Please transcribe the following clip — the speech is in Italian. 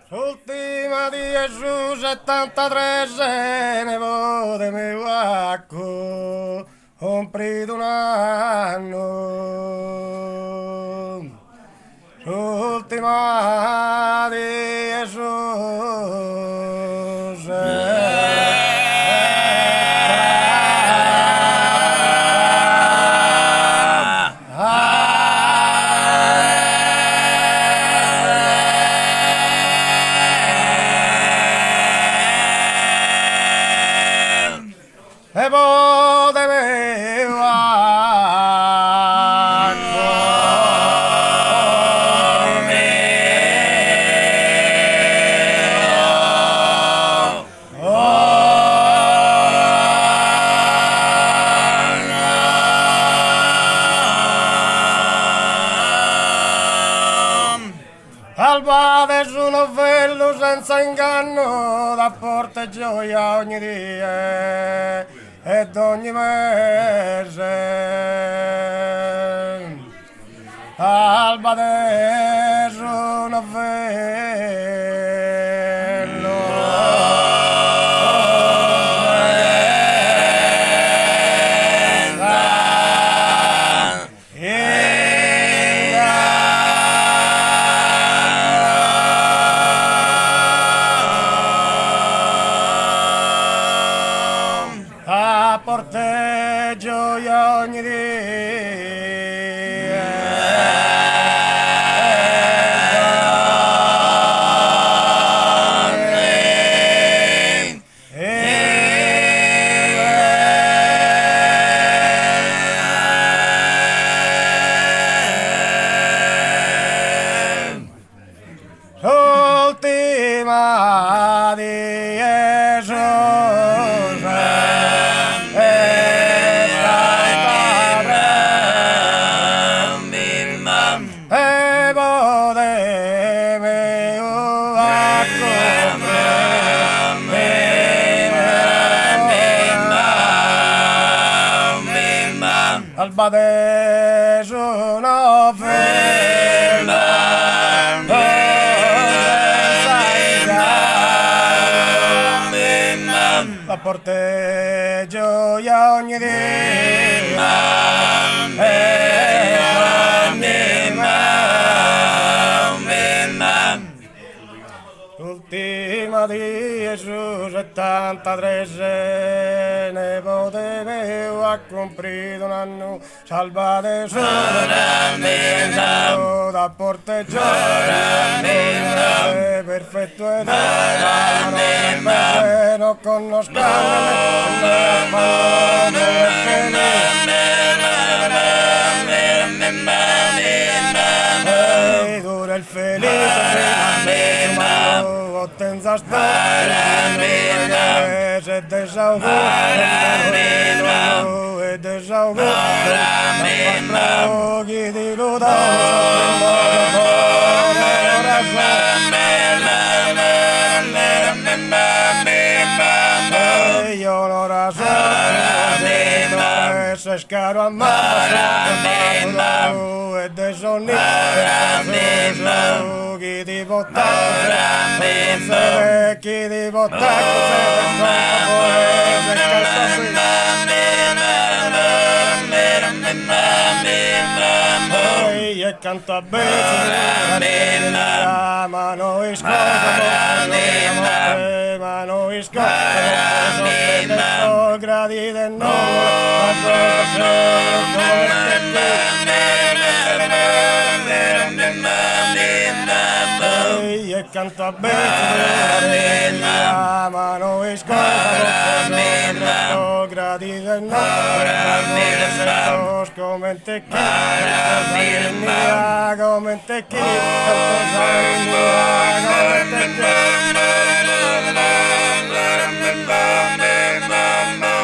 Ultima di Gesù 73 se ne vode me guacco, comprido un anno. Ultima di Gesù e vode me Alba su un novello senza inganno, da porta e gioia ogni dia ed ogni mese. Alba su un novello. A porte gioia ogni Ultima di Gesù e vodeme alba de su la porte gioia ogni Ultima di Gesù 73 se ne poteve ha comprido un anno salvate solo da porteggio perfetto ed non conosco dura il felice tenza storia se desahogo e desahogo gli di io non ragione se scaro a mano e desonito chi di bottare chi di bottare e canto a bene ma noi scopo gradi del e canto a bene ma noi scopo gradi del come te chi come te chi come te chi